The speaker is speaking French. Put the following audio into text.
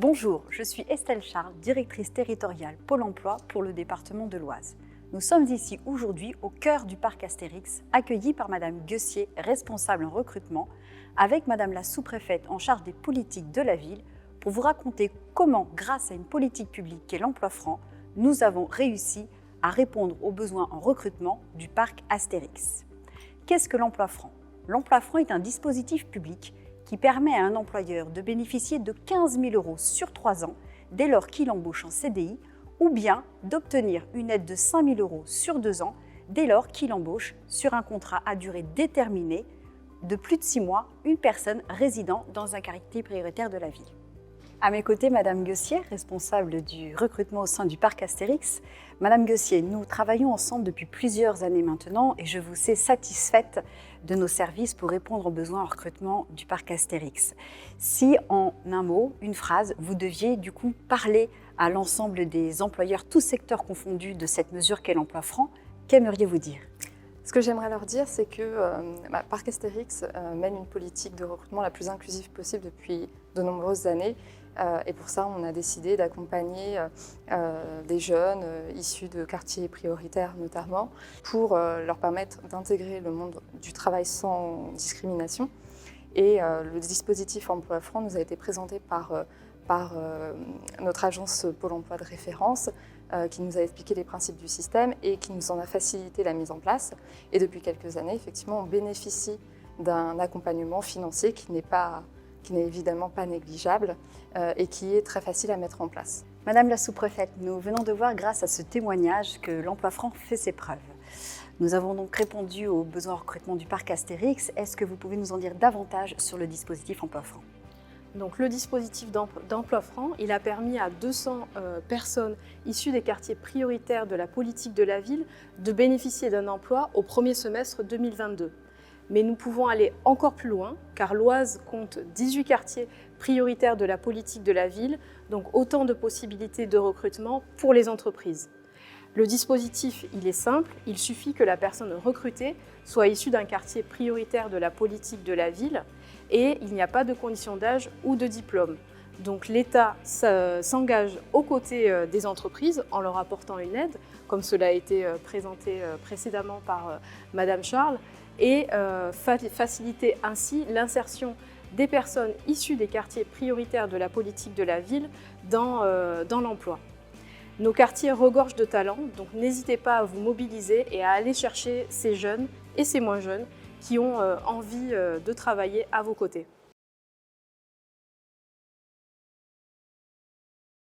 Bonjour, je suis Estelle Charles, directrice territoriale Pôle emploi pour le département de l'Oise. Nous sommes ici aujourd'hui au cœur du parc Astérix, accueillis par Madame Guessier, responsable en recrutement, avec Madame la sous-préfète en charge des politiques de la ville, pour vous raconter comment, grâce à une politique publique qu'est l'emploi franc, nous avons réussi à répondre aux besoins en recrutement du parc Astérix. Qu'est-ce que l'emploi franc? L'emploi franc est un dispositif public qui permet à un employeur de bénéficier de 15 000 € sur 3 ans dès lors qu'il embauche en CDI ou bien d'obtenir une aide de 5 000 € sur 2 ans dès lors qu'il embauche sur un contrat à durée déterminée de plus de 6 mois une personne résidant dans un quartier prioritaire de la ville. À mes côtés, Madame Guessier, responsable du recrutement au sein du parc Astérix. Madame Guessier, nous travaillons ensemble depuis plusieurs années maintenant et je vous sais satisfaite de nos services pour répondre aux besoins en recrutement du parc Astérix. Si, en un mot, une phrase, vous deviez du coup parler à l'ensemble des employeurs, tous secteurs confondus, de cette mesure qu'est l'emploi franc, qu'aimeriez-vous dire ? Ce que j'aimerais leur dire, c'est que Parc Astérix mène une politique de recrutement la plus inclusive possible depuis de nombreuses années. Et pour ça, on a décidé d'accompagner des jeunes issus de quartiers prioritaires notamment, pour leur permettre d'intégrer le monde du travail sans discrimination. Et le dispositif Emploi Franc nous a été présenté par notre agence Pôle emploi de référence, qui nous a expliqué les principes du système et qui nous en a facilité la mise en place. Et depuis quelques années, effectivement, on bénéficie d'un accompagnement financier qui n'est évidemment pas négligeable et qui est très facile à mettre en place. Madame la sous-préfète, nous venons de voir grâce à ce témoignage que l'emploi franc fait ses preuves. Nous avons donc répondu aux besoins en recrutement du parc Astérix. Est-ce que vous pouvez nous en dire davantage sur le dispositif emploi franc ? Donc, le dispositif d'emploi franc, il a permis à 200 personnes issues des quartiers prioritaires de la politique de la ville de bénéficier d'un emploi au premier semestre 2022. Mais nous pouvons aller encore plus loin, car l'Oise compte 18 quartiers prioritaires de la politique de la ville, donc autant de possibilités de recrutement pour les entreprises. Le dispositif, il est simple, il suffit que la personne recrutée soit issue d'un quartier prioritaire de la politique de la ville et il n'y a pas de condition d'âge ou de diplôme. Donc l'État s'engage aux côtés des entreprises en leur apportant une aide, comme cela a été présenté précédemment par Madame Charles, et faciliter ainsi l'insertion des personnes issues des quartiers prioritaires de la politique de la ville dans l'emploi. Nos quartiers regorgent de talents, donc n'hésitez pas à vous mobiliser et à aller chercher ces jeunes et ces moins jeunes qui ont envie de travailler à vos côtés.